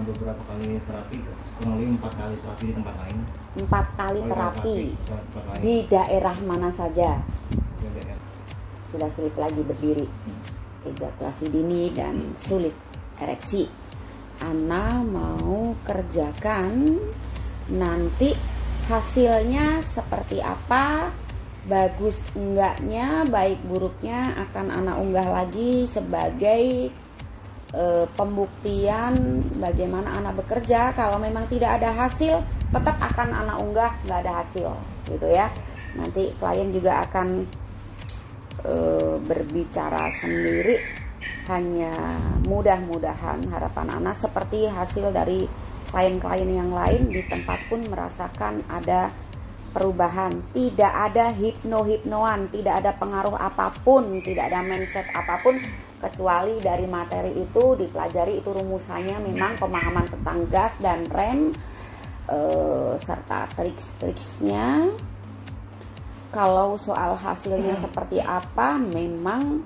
beberapa kali terapi, kurang lebih 4 kali terapi di tempat lain. 4 kali terapi di daerah mana saja? Sudah sulit lagi berdiri, ejakulasi dini dan sulit ereksi. Ana mau kerjakan, nanti hasilnya seperti apa, bagus enggaknya, baik buruknya akan Ana unggah lagi sebagai pembuktian bagaimana Ana bekerja. Kalau memang tidak ada hasil, tetap akan Ana unggah nggak ada hasil, gitu ya. Nanti klien juga akan berbicara sendiri. Hanya mudah-mudahan harapan Ana seperti hasil dari klien-klien yang lain di tempat pun merasakan ada perubahan. Tidak ada hipno-hipnoan, tidak ada pengaruh apapun, tidak ada mindset apapun, kecuali dari materi itu dipelajari, itu rumusannya memang pemahaman tentang gas dan rem serta triks-triksnya. Kalau soal hasilnya seperti apa, memang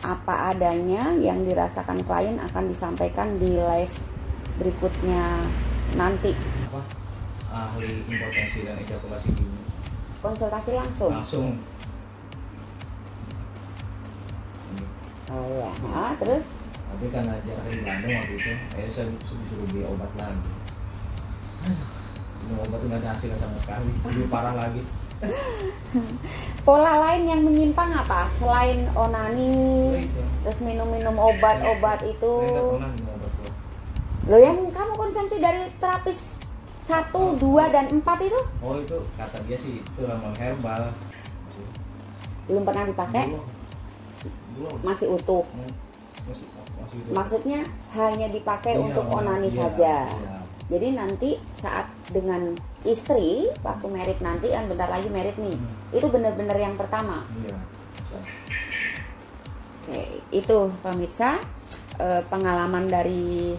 apa adanya yang dirasakan klien akan disampaikan di live berikutnya nanti. Ahli impotensi dan ejakulasi dini. Konsultasi langsung. Oh ya, nah, terus? Tapi kan jarak di Bandung waktu itu, saya disuruh beli obat lagi. Minum obat itu nggak ada hasilnya sama sekali, lebih parah lagi. Pola lain yang menyimpang apa? Selain onani, terus minum-minum obat-obat itu. Lo yang kamu konsumsi dari terapis 1, 2, dan 4 itu? Oh itu kata dia sih itu ramuan herbal. Belum pernah dipakai? Belum. Masih utuh? Masih utuh. Maksudnya hanya dipakai untuk onani saja. Iya. Jadi nanti saat dengan istri, waktu merit nanti, kan bentar lagi merit nih, itu benar-benar yang pertama. Iya. Oke, itu pemirsa pengalaman dari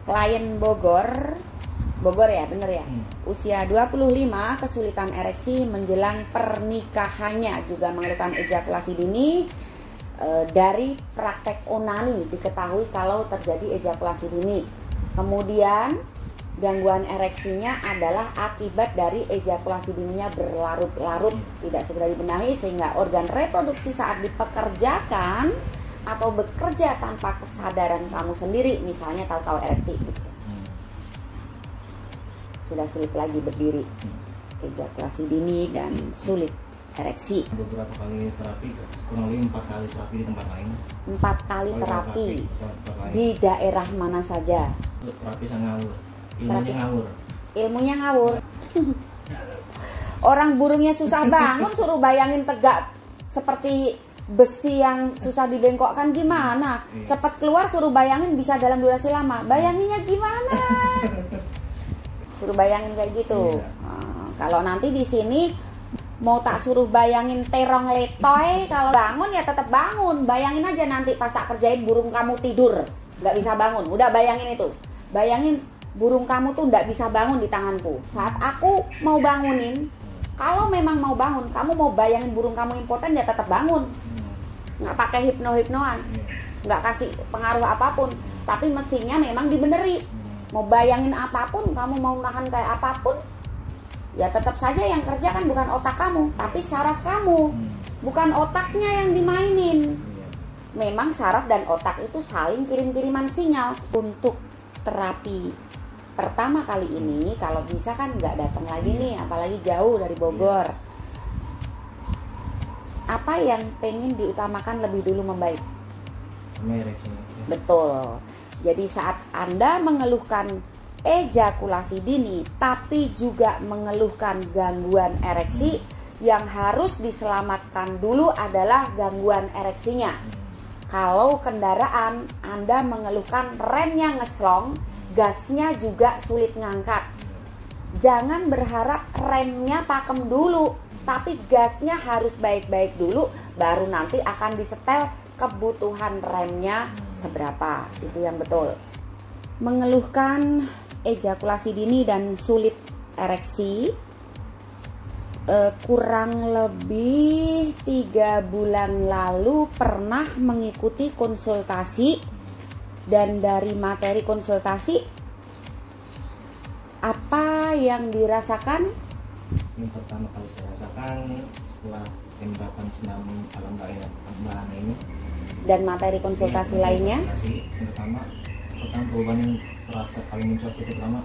klien Bogor ya, bener ya. Usia 25, kesulitan ereksi menjelang pernikahannya, juga mengeluhkan ejakulasi dini. Dari praktek onani diketahui kalau terjadi ejakulasi dini. Kemudian gangguan ereksinya adalah akibat dari ejakulasi dininya berlarut-larut, tidak segera dibenahi, sehingga organ reproduksi saat dipekerjakan atau bekerja tanpa kesadaran kamu sendiri, misalnya tahu-tahu ereksi gitu. Sudah sulit lagi berdiri, ejakulasi dini dan sulit ereksi. Beberapa kali terapi, kurang lebih 4 kali terapi di tempat lain. 4 kali terapi di daerah mana saja? Terapi sama ngawur. Ilmunya ngawur. Orang burungnya susah bangun, suruh bayangin tegak seperti besi yang susah dibengkokkan gimana? Cepat keluar, suruh bayangin bisa dalam durasi lama. Bayanginnya gimana? Suruh bayangin kayak gitu. Nah, kalau nanti di sini mau tak suruh bayangin terong letoy, kalau bangun ya tetap bangun. Bayangin aja nanti pas tak kerjain burung kamu tidur, nggak bisa bangun. Udah bayangin itu. Bayangin burung kamu tuh nggak bisa bangun di tanganku. Saat aku mau bangunin, kalau memang mau bangun, kamu mau bayangin burung kamu impoten ya tetap bangun. Nggak pakai hipno-hipnoan, nggak kasih pengaruh apapun. Tapi mesinnya memang dibeneri. Mau bayangin apapun, kamu mau nahan kayak apapun, ya tetap saja yang kerja kan bukan otak kamu, tapi saraf kamu. Bukan otaknya yang dimainin. Memang saraf dan otak itu saling kirim-kiriman sinyal. Untuk terapi pertama kali ini, kalau bisa kan nggak datang lagi nih, apalagi jauh dari Bogor. Apa yang pengen diutamakan lebih dulu membaik? Betul. Jadi saat Anda mengeluhkan ejakulasi dini, tapi juga mengeluhkan gangguan ereksi, yang harus diselamatkan dulu adalah gangguan ereksinya. Kalau kendaraan Anda mengeluhkan remnya ngeslong, gasnya juga sulit ngangkat. Jangan berharap remnya pakem dulu, tapi gasnya harus baik-baik dulu, baru nanti akan disetel kebutuhan remnya seberapa. Itu yang betul. Mengeluhkan ejakulasi dini dan sulit ereksi, kurang lebih 3 bulan lalu pernah mengikuti konsultasi Dan dari materi konsultasi, apa yang dirasakan? Yang pertama kali saya rasakan setelah saya menerapkan senam alam bahana ini Dan materi konsultasi lainnya? Yang pertama perubahan yang terasa paling muncul itu pertama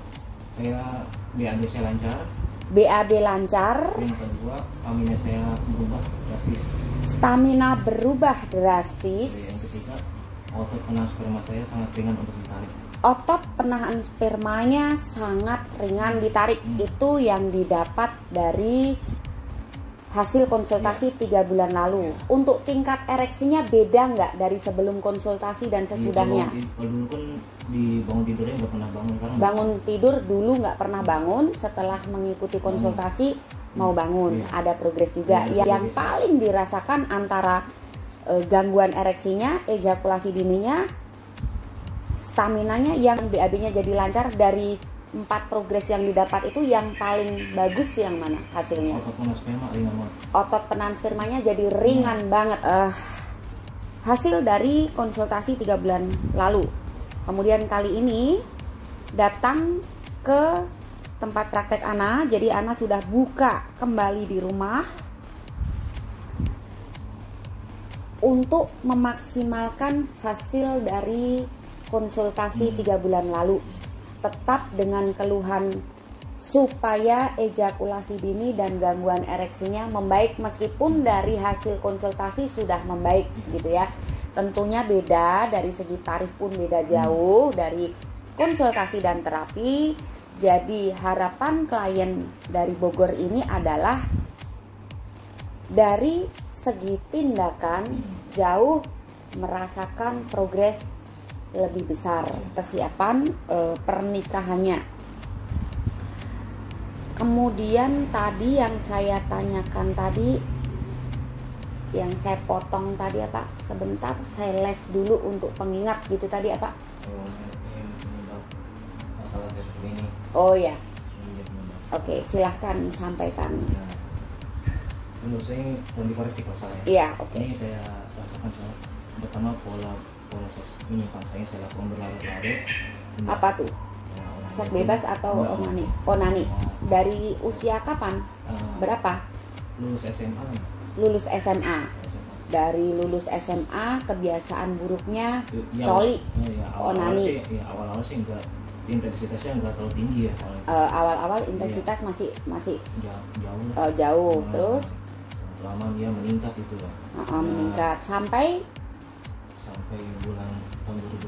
saya BAB saya lancar. BAB lancar. Yang kedua stamina saya berubah drastis. Stamina berubah drastis. Yang ketiga otot penahan sperma saya sangat ringan untuk ditarik. Otot penahan spermanya sangat ringan ditarik. Itu yang didapat dari hasil konsultasi 3 bulan lalu. Untuk tingkat ereksinya beda nggak dari sebelum konsultasi dan sesudahnya? Kalau dulu kan di bangun tidurnya nggak pernah bangun. Bangun tidur dulu nggak pernah bangun. Setelah mengikuti konsultasi mau bangun. Ada progres juga. Yang paling dirasakan antara gangguan ereksinya, ejakulasi dininya, staminanya, yang BAB-nya jadi lancar. Dari 4 progres yang didapat itu yang paling bagus yang mana hasilnya? Otot penahan sperma ringan banget. Otot penahan spermanya jadi ringan banget. Hasil dari konsultasi 3 bulan lalu. Kemudian kali ini datang ke tempat praktek Ana. Jadi Ana sudah buka kembali di rumah untuk memaksimalkan hasil dari konsultasi 3 bulan lalu. Tetap dengan keluhan supaya ejakulasi dini dan gangguan ereksinya membaik, meskipun dari hasil konsultasi sudah membaik gitu ya. Tentunya beda dari segi tarif pun beda jauh dari konsultasi dan terapi. Jadi harapan klien dari Bogor ini adalah dari segi tindakan jauh merasakan progres lebih besar persiapan pernikahannya. Kemudian tadi yang saya tanyakan tadi, yang saya potong tadi apa? Sebentar, saya live dulu untuk pengingat gitu tadi apa? Masalah seperti ini. Oh ya. Oke, silahkan sampaikan. Menurut saya kondisi saya. Iya, oke. Ini saya rasakan pertama pola seks menyimpang saya lakukan berlarut-larut. Apa tuh? Seks bebas atau onani? Onani. Dari usia kapan? Berapa? Lulus SMA. Lulus SMA. Dari lulus SMA kebiasaan buruknya coli, onani. Awal-awal sih enggak, intensitasnya enggak terlalu tinggi ya. Awal-awal intensitas masih jauh. Terus lama dia meningkat itu lah. Meningkat sampai bulan tahun 2018.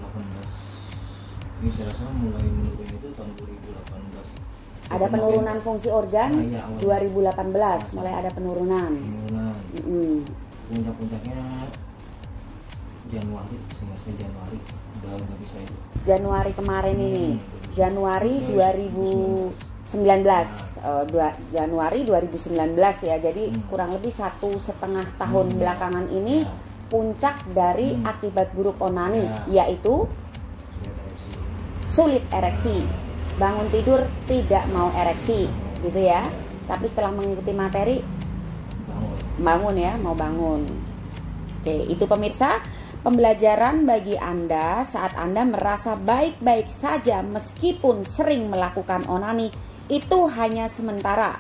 Ini saya rasa mulai menurun itu tahun 2018. Ada penurunan fungsi organ. 2018 mulai ada penurunan. Puncak-puncaknya Januari, udah nggak bisa itu. Januari kemarin ini. Januari 2019. Januari 2019 ya. Jadi kurang lebih 1,5 tahun belakangan ini puncak dari akibat buruk onani, yaitu sulit ereksi, bangun tidur tidak mau ereksi gitu ya. Tapi setelah mengikuti materi mau bangun. Oke, itu pemirsa, pembelajaran bagi Anda saat Anda merasa baik-baik saja meskipun sering melakukan onani. Itu hanya sementara.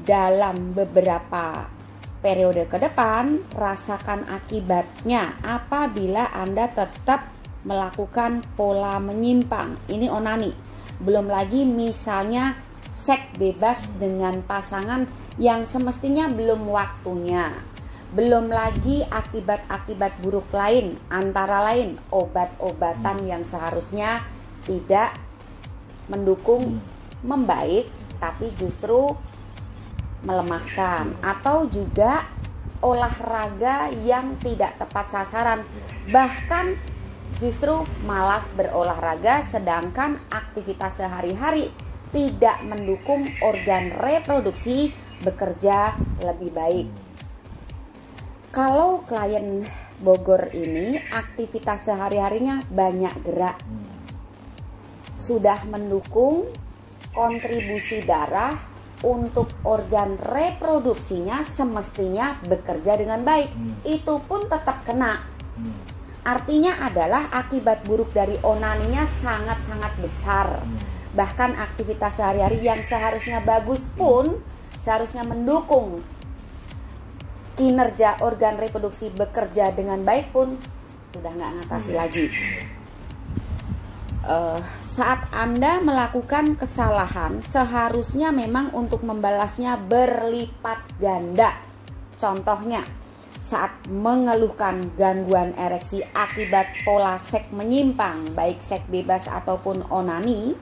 Dalam beberapa periode ke depan, rasakan akibatnya apabila Anda tetap melakukan pola menyimpang. Ini onani. Belum lagi misalnya seks bebas dengan pasangan yang semestinya belum waktunya. Belum lagi akibat-akibat buruk lain, antara lain obat-obatan yang seharusnya tidak mendukung membaik, tapi justru melemahkan, atau juga olahraga yang tidak tepat sasaran, bahkan justru malas berolahraga, sedangkan aktivitas sehari-hari tidak mendukung organ reproduksi bekerja lebih baik. Kalau klien Bogor ini aktivitas sehari-harinya banyak gerak, sudah mendukung kontribusi darah untuk organ reproduksinya semestinya bekerja dengan baik, itu pun tetap kena. Artinya adalah akibat buruk dari onaninya sangat-sangat besar. Bahkan aktivitas sehari-hari yang seharusnya bagus pun, seharusnya mendukung kinerja organ reproduksi bekerja dengan baik pun sudah nggak ngatasi lagi. Saat Anda melakukan kesalahan, seharusnya memang untuk membalasnya berlipat ganda. Contohnya, saat mengeluhkan gangguan ereksi akibat pola seks menyimpang, baik seks bebas ataupun onani,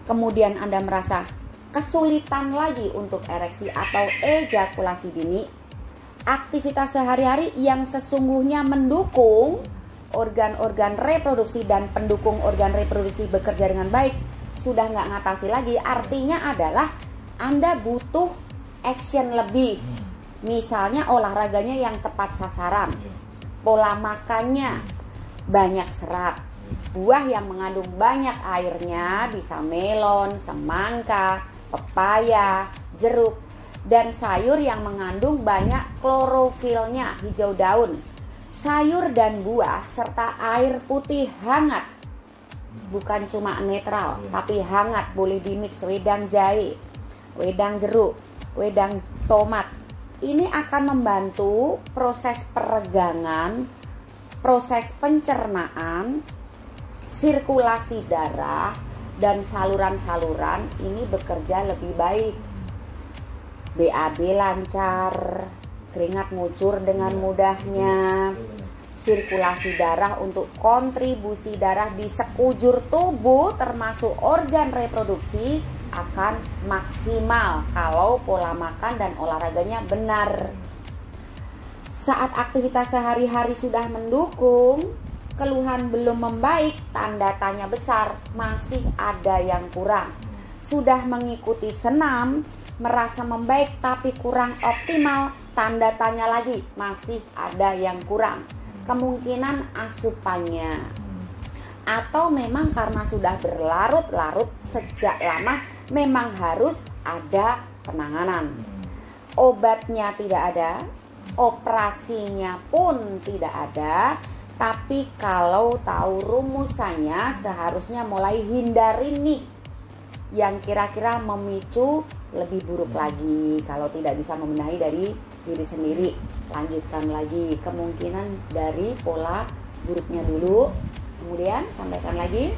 kemudian Anda merasa kesulitan lagi untuk ereksi atau ejakulasi dini, aktivitas sehari-hari yang sesungguhnya mendukung organ-organ reproduksi dan pendukung organ reproduksi bekerja dengan baik sudah nggak ngatasi lagi. Artinya adalah Anda butuh action lebih. Misalnya olahraganya yang tepat sasaran, pola makannya banyak serat, buah yang mengandung banyak airnya bisa melon, semangka, pepaya, jeruk, dan sayur yang mengandung banyak klorofilnya, hijau daun, sayur dan buah serta air putih hangat, bukan cuma netral tapi hangat, boleh dimix wedang jahe, wedang jeruk, wedang tomat. Ini akan membantu proses peregangan, proses pencernaan, sirkulasi darah, dan saluran-saluran ini bekerja lebih baik. BAB lancar, keringat ngucur dengan mudahnya, sirkulasi darah untuk kontribusi darah di sekujur tubuh termasuk organ reproduksi akan maksimal kalau pola makan dan olahraganya benar. Saat aktivitas sehari-hari sudah mendukung, keluhan belum membaik, tanda tanya besar, masih ada yang kurang. Sudah mengikuti senam, merasa membaik tapi kurang optimal, tanda tanya lagi, masih ada yang kurang. Kemungkinan asupannya, atau memang karena sudah berlarut-larut sejak lama, memang harus ada penanganan. Obatnya tidak ada, operasinya pun tidak ada, tapi kalau tahu rumusannya seharusnya mulai hindari nih yang kira-kira memicu lebih buruk lagi. Kalau tidak bisa membenahi dari diri sendiri, lanjutkan lagi kemungkinan dari pola buruknya dulu, kemudian sampaikan lagi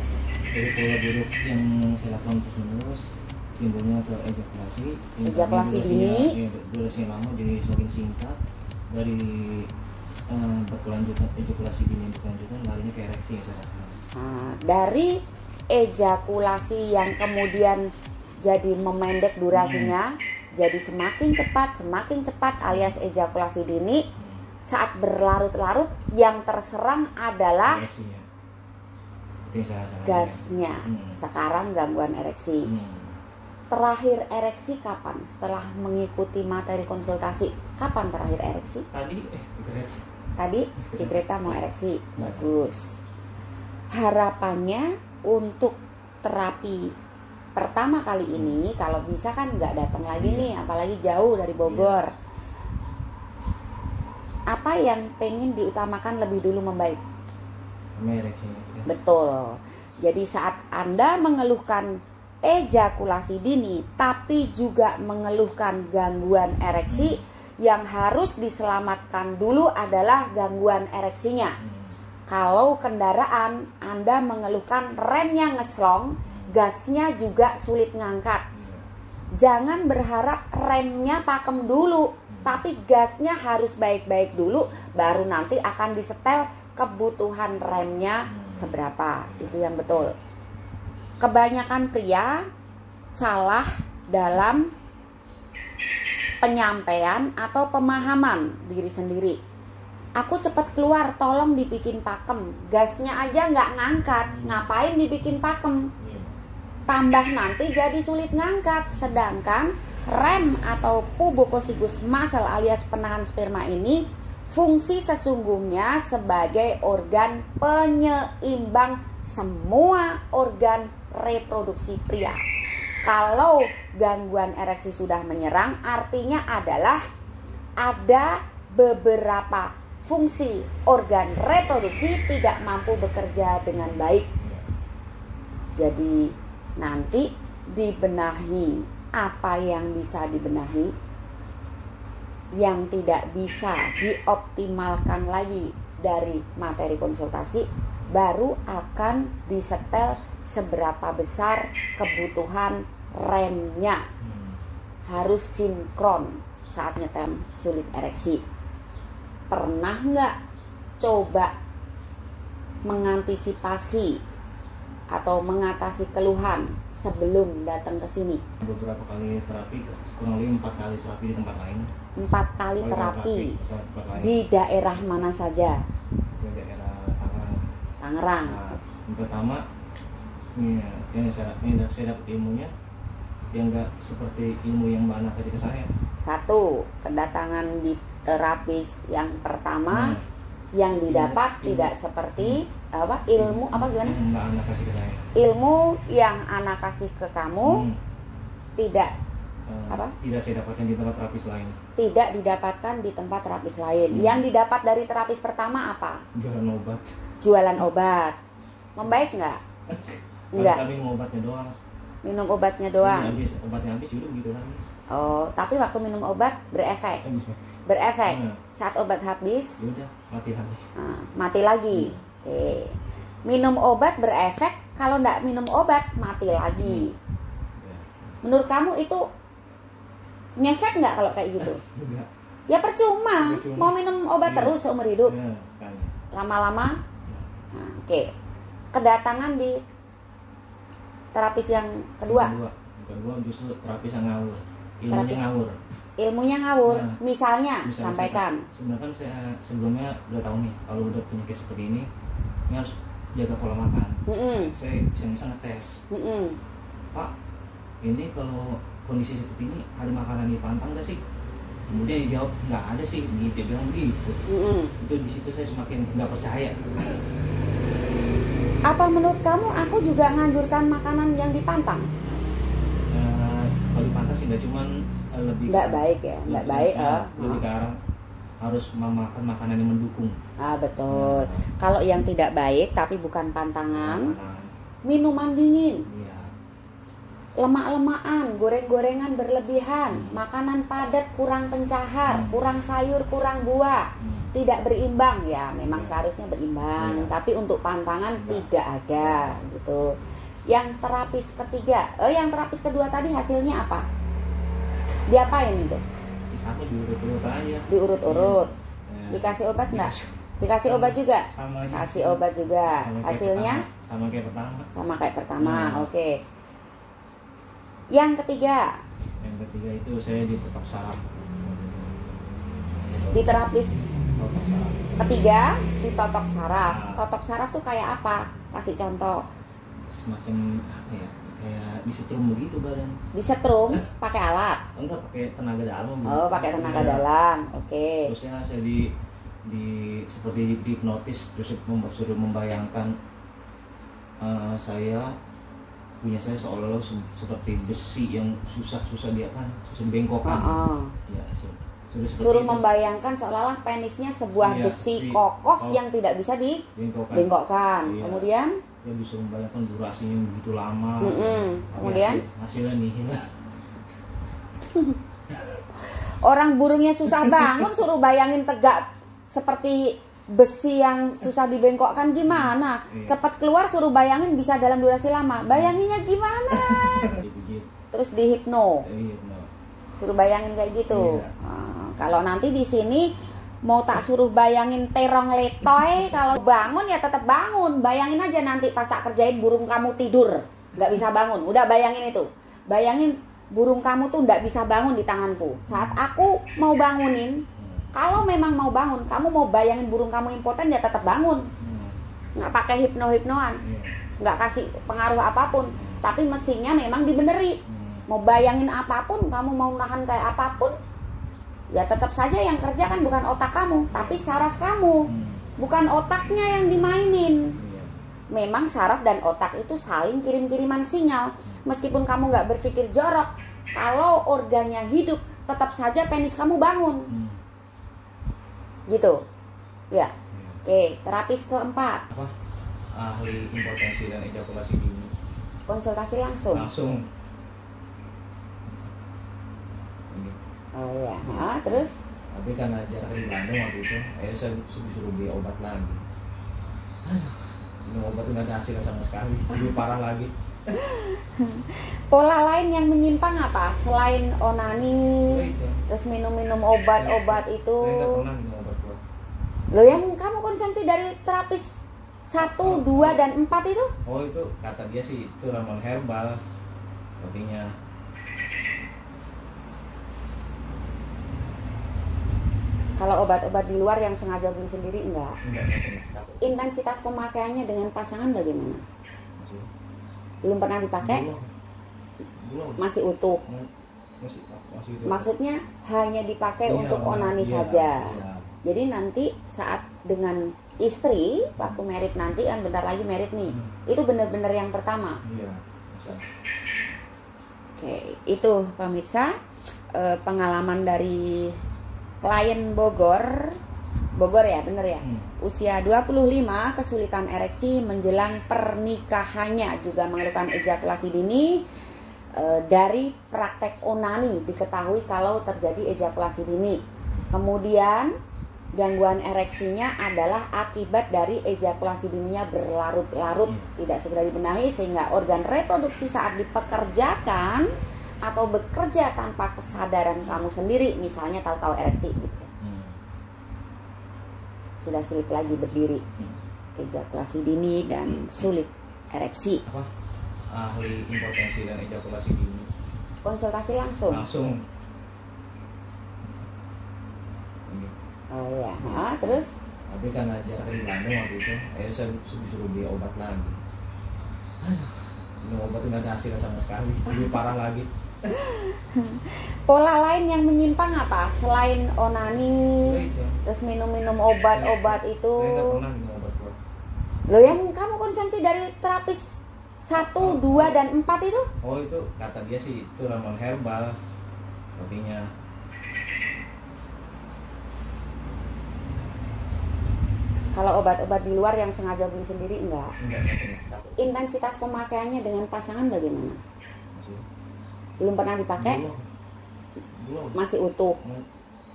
dari pola buruk yang saya lakukan terus menerus timbulnya ke ejakulasi dini, durasi lama jadi semakin singkat, dari berkelanjutan ejakulasi dini berkelanjutan larinya ke ereksi yang saya rasakan. Dari ejakulasi yang kemudian jadi memendek durasinya, jadi semakin cepat alias ejakulasi dini, saat berlarut-larut yang terserang adalah gasnya. Sekarang gangguan ereksi. Terakhir ereksi kapan? Setelah mengikuti materi konsultasi, kapan terakhir ereksi? Tadi di kereta mau ereksi. Bagus. Harapannya untuk terapi pertama kali ini, kalau bisa kan nggak datang lagi nih, apalagi jauh dari Bogor. Apa yang pengen diutamakan lebih dulu membaik? Sama ereksi. Betul. Jadi saat Anda mengeluhkan ejakulasi dini tapi juga mengeluhkan gangguan ereksi, yang harus diselamatkan dulu adalah gangguan ereksinya. Kalau kendaraan Anda mengeluhkan remnya ngeslong, gasnya juga sulit ngangkat, jangan berharap remnya pakem dulu, tapi gasnya harus baik-baik dulu, baru nanti akan disetel kebutuhan remnya seberapa. Itu yang betul. Kebanyakan pria salah dalam penyampaian atau pemahaman diri sendiri. Aku cepat keluar, tolong dibikin pakem. Gasnya aja nggak ngangkat, ngapain dibikin pakem? Tambah nanti jadi sulit ngangkat. Sedangkan rem atau pubococcygus muscle alias penahan sperma ini fungsi sesungguhnya sebagai organ penyeimbang semua organ reproduksi pria. Kalau gangguan ereksi sudah menyerang, artinya adalah ada beberapa fungsi organ reproduksi tidak mampu bekerja dengan baik. Jadi nanti dibenahi apa yang bisa dibenahi, yang tidak bisa dioptimalkan lagi dari materi konsultasi, baru akan disetel seberapa besar kebutuhan remnya. Harus sinkron saat nyetem sulit ereksi. Pernah nggak coba mengantisipasi atau mengatasi keluhan sebelum datang ke sini? Beberapa kali terapi, kurang lebih 4 kali terapi di tempat lain. 4 kali terapi di daerah mana saja? Di daerah Tangerang. Tangerang. Nah, yang pertama, yang saya dapat ilmunya yang nggak seperti ilmu yang Mbak Ana kasih ke saya. 1, kedatangan di terapis yang pertama, yang didapat tidak seperti ilmu apa gimana? Yang Mbak Ana kasih ke saya. Ilmu yang Ana kasih ke kamu tidak tidak saya dapatkan di tempat terapis lain. Tidak didapatkan di tempat terapis lain. Yang didapat dari terapis pertama apa? Jualan obat. Jualan obat. Membaik nggak? Enggak. Saya minum obatnya doang. Minum obatnya doang. Obatnya habis udah begitu lagi. Oh, tapi waktu minum obat berefek. Berefek. Saat obat habis, udah mati lagi. Mati lagi. Oke. Minum obat berefek, kalau nggak minum obat mati lagi. Menurut kamu itu ngefek nggak kalau kayak gitu? Enggak. Ya percuma. Mau minum obat terus seumur hidup. Lama-lama. Oke. Kedatangan di terapis yang kedua justru terapis yang ngawur. Ngawur. Ilmunya ngawur. Misalnya sampaikan. Sebenarnya kan saya sebelumnya udah tahu nih kalau udah penyakit seperti ini harus jaga pola makan. Saya bisa ngetes. Pak, ini kalau kondisi seperti ini ada makanan di pantang nggak sih? Kemudian dia jawab nggak ada sih, gitu, bilang gitu. Itu di situ saya semakin nggak percaya. Apa menurut kamu aku juga nganjurkan makanan yang dipantang? Kalau dipantang sih nggak, cuman lebih nggak baik ya, nggak baik. Lebih ke arah harus memakan makanan yang mendukung. Betul. Kalau yang tidak baik tapi bukan pantangan, minuman dingin, lemak-lemakan, goreng-gorengan berlebihan, makanan padat, kurang pencahar, kurang sayur, kurang buah, tidak berimbang. Ya memang seharusnya berimbang, tapi untuk pantangan tidak ada gitu. Yang terapis ketiga, yang terapis kedua tadi hasilnya apa? Diapain itu? Sama diurut-urut aja. Diurut-urut. Dikasih obat nggak? Dikasih obat juga? Sama aja. Kasih obat juga. Hasilnya? Sama kayak pertama. Sama kayak pertama. Oke. Yang ketiga? Yang ketiga itu saya ditotok saraf. Di terapis totok saraf. Ketiga ditotok saraf. Totok saraf tuh kayak apa? Kasih contoh. Semacam apa ya? Kayak disetrum begitu badan. Disetrum pakai alat? Enggak, pakai tenaga dalam. Oh, pakai tenaga dalam. Oke. Terusnya saya seperti dihipnotis, terus suruh membayangkan saya seolah-olah seperti besi yang susah bengkokan. Ya, suruh membayangkan seolah-olah penisnya sebuah besi kokoh yang tidak bisa dibengkokkan. Kemudian ya bisa membayangkan durasinya begitu lama. Kemudian hasilnya nihil. Orang burungnya susah bangun suruh bayangin tegak seperti besi yang susah dibengkokkan gimana? Cepat keluar suruh bayangin bisa dalam durasi lama. Bayanginnya gimana? Terus dihipno. Suruh bayangin kayak gitu. Kalau nanti di sini mau tak suruh bayangin terong letoy, kalau bangun ya tetap bangun. Bayangin aja nanti pas tak kerjain burung kamu tidur nggak bisa bangun. Udah bayangin itu. Bayangin burung kamu tuh nggak bisa bangun di tanganku. Saat aku mau bangunin, kalau memang mau bangun, kamu mau bayangin burung kamu impoten ya tetap bangun. Nggak pakai hipnoan, nggak kasih pengaruh apapun. Tapi mesinnya memang dibeneri. Mau bayangin apapun, kamu mau nahan kayak apapun, ya tetap saja yang kerja kan bukan otak kamu, tapi saraf kamu. Bukan otaknya yang dimainin. Memang saraf dan otak itu saling kirim-kiriman sinyal. Meskipun kamu nggak berpikir jorok, kalau organnya hidup, tetap saja penis kamu bangun. Gitu. Ya. Oke, terapis keempat. Apa? Ahli impotensi dan ejakulasi dini. Konsultasi langsung. Langsung. Oh ya. Terus? Tapi karena jarak di Bandung waktu itu, saya disuruh beli obat lagi. Aduh, minum obat nggak ada hasilnya sama sekali, lebih parah lagi. Pola lain yang menyimpang apa? Selain onani, terus minum-minum obat-obat itu. Saya nggak pernah minum obat gua. Lo yang kamu konsumsi dari terapis 1, 2, dan 4 itu? Oh itu kata dia sih itu ramuan herbal, artinya. Kalau obat-obat di luar yang sengaja beli sendiri enggak? Enggak. Intensitas pemakaiannya dengan pasangan bagaimana? Belum pernah dipakai? Belum. Masih utuh? Masih utuh. Maksudnya hanya dipakai untuk onani saja. Iya. Jadi nanti saat dengan istri, waktu merit nanti kan bentar lagi merit nih, itu benar-benar yang pertama. Iya. Oke, itu pemirsa pengalaman dari klien Bogor ya, bener ya. Usia 25, kesulitan ereksi menjelang pernikahannya, juga mengeluhkan ejakulasi dini. Dari praktek onani diketahui kalau terjadi ejakulasi dini. Kemudian gangguan ereksinya adalah akibat dari ejakulasi dininya berlarut-larut, tidak segera dibenahi sehingga organ reproduksi saat dipekerjakan atau bekerja tanpa kesadaran kamu sendiri, misalnya tahu-tahu ereksi gitu ya. Sudah sulit lagi berdiri, ejakulasi dini dan sulit ereksi. Apa? Ahli impotensi dan ejakulasi dini. Konsultasi langsung. Oh ya. Terus? Tapi karena jarak di Bandung waktu itu, saya disuruh beli obat lagi. Aduh, minum obat nggak ada hasilnya sama sekali, lebih parah lagi. Pola lain yang menyimpang apa? Selain onani, terus minum-minum obat-obat itu. Saya nggak pernah minum obat gua. Lo yang kamu konsumsi dari terapis 1, 2, dan 4 itu? Oh itu kata dia sih itu ramuan herbal, artinya. Kalau obat-obat di luar yang sengaja beli sendiri enggak? Enggak. Intensitas pemakaiannya dengan pasangan bagaimana? Belum pernah dipakai? Belum. Masih utuh?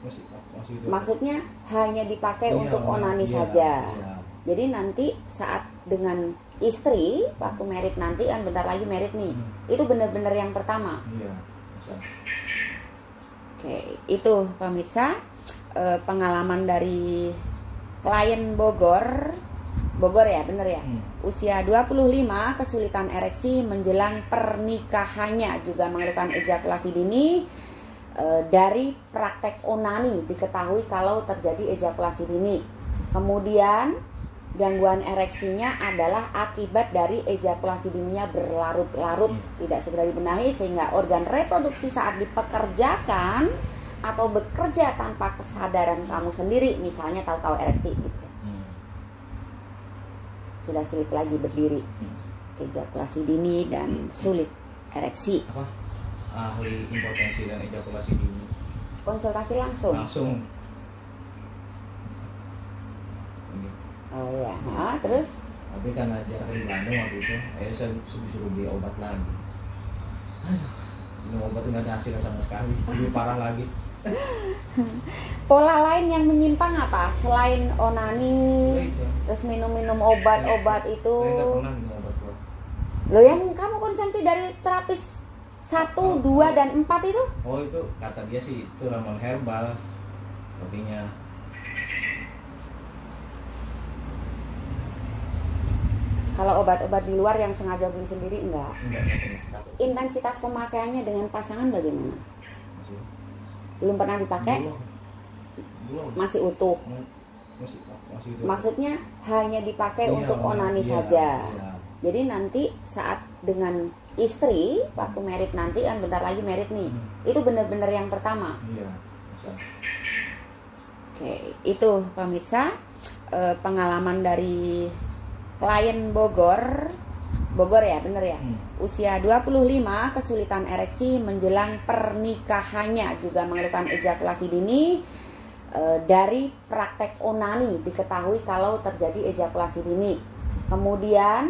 Masih utuh. Maksudnya hanya dipakai untuk onani saja. Iya. Jadi nanti saat dengan istri, waktu merit nanti kan bentar lagi merit nih, itu benar-benar yang pertama. Iya. Oke, itu pemirsa pengalaman dari klien Bogor ya, bener ya. Usia 25, kesulitan ereksi menjelang pernikahannya, juga mengeluhkan ejakulasi dini. Dari praktek onani diketahui kalau terjadi ejakulasi dini. Kemudian gangguan ereksinya adalah akibat dari ejakulasi dininya berlarut-larut, tidak segera dibenahi sehingga organ reproduksi saat dipekerjakan atau bekerja tanpa kesadaran kamu sendiri, misalnya tahu-tahu ereksi gitu ya. Sudah sulit lagi berdiri, ejakulasi dini dan sulit ereksi. Apa? Ahli impotensi dan ejakulasi dini. Konsultasi langsung. Oh ya. Terus? Tapi karena jarak di Bandung waktu itu, saya disuruh beli obat lagi. Aduh, minum obat nggak ada hasilnya sama sekali, lebih parah lagi. Pola lain yang menyimpang apa? Selain onani, terus minum-minum obat-obat itu. Saya nggak pernah minum obat gua. Lo yang kamu konsumsi dari terapis 1, 2, dan 4 itu? Oh itu kata dia sih itu ramuan herbal, artinya. Kalau obat-obat di luar yang sengaja beli sendiri enggak? Enggak. Intensitas pemakaiannya dengan pasangan bagaimana? Belum pernah dipakai? Belum. Masih utuh? Masih utuh. Maksudnya hanya dipakai untuk onani saja. Iya. Jadi nanti saat dengan istri, waktu merit nanti kan bentar lagi merit nih, itu benar-benar yang pertama. Iya. Oke, itu pemirsa pengalaman dari klien Bogor ya, bener ya. Usia 25, kesulitan ereksi menjelang pernikahannya, juga mengeluhkan ejakulasi dini. Dari praktek onani diketahui kalau terjadi ejakulasi dini. Kemudian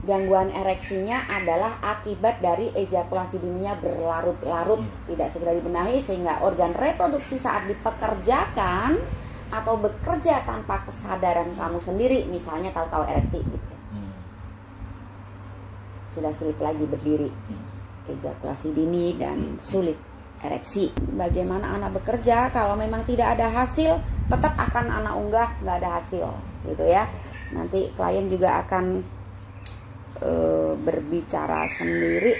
gangguan ereksinya adalah akibat dari ejakulasi dininya berlarut-larut, tidak segera dibenahi, sehingga organ reproduksi saat dipekerjakan atau bekerja tanpa kesadaran kamu sendiri, misalnya tahu-tahu ereksi gitu, sudah sulit lagi berdiri. Ejakulasi dini dan sulit ereksi. Bagaimana anak bekerja kalau memang tidak ada hasil, tetap akan anak unggah nggak ada hasil gitu ya. Nanti klien juga akan berbicara sendiri.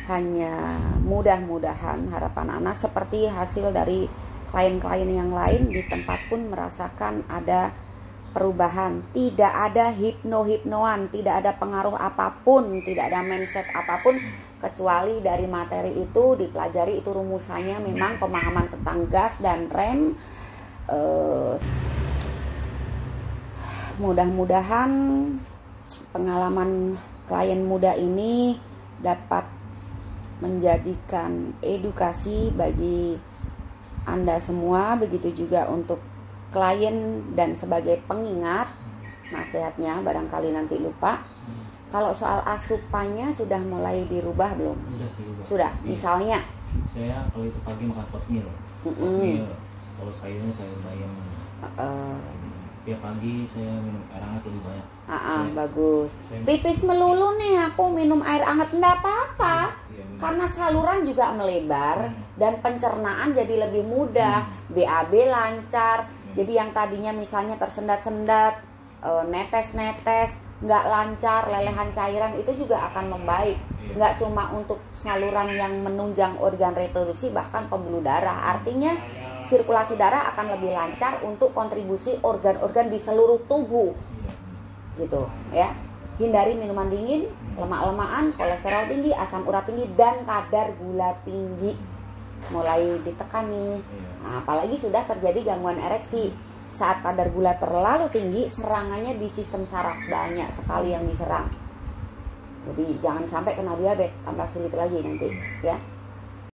Hanya mudah-mudahan harapan anak seperti hasil dari klien-klien yang lain di tempat pun merasakan ada perubahan. Tidak ada hipno-hipnoan, tidak ada pengaruh apapun, tidak ada mindset apapun, kecuali dari materi itu dipelajari, itu rumusannya memang pemahaman tentang gas dan rem. Mudah-mudahan pengalaman klien muda ini dapat menjadikan edukasi bagi Anda semua, begitu juga untuk klien, dan sebagai pengingat nasihatnya barangkali nanti lupa. Kalau soal asupannya sudah mulai dirubah belum? Sudah. Misalnya saya kalau itu pagi makan oatmeal. Kalau sayurnya saya bayam. Tiap pagi saya minum air hangat lebih banyak. Bagus. Pipis melulu nih aku minum air hangat, enggak apa-apa. Karena saluran juga melebar dan pencernaan jadi lebih mudah, BAB lancar. Jadi yang tadinya misalnya tersendat-sendat, netes-netes, nggak lancar, lelehan cairan, itu juga akan membaik. Nggak cuma untuk saluran yang menunjang organ reproduksi, bahkan pembuluh darah. Artinya sirkulasi darah akan lebih lancar untuk kontribusi organ-organ di seluruh tubuh, gitu ya. Hindari minuman dingin, lemak-lemakan, kolesterol tinggi, asam urat tinggi, dan kadar gula tinggi. Mulai ditekan nih. Nah, apalagi sudah terjadi gangguan ereksi. Saat kadar gula terlalu tinggi, serangannya di sistem saraf, banyak sekali yang diserang. Jadi jangan sampai kena diabetes, tambah sulit lagi nanti ya.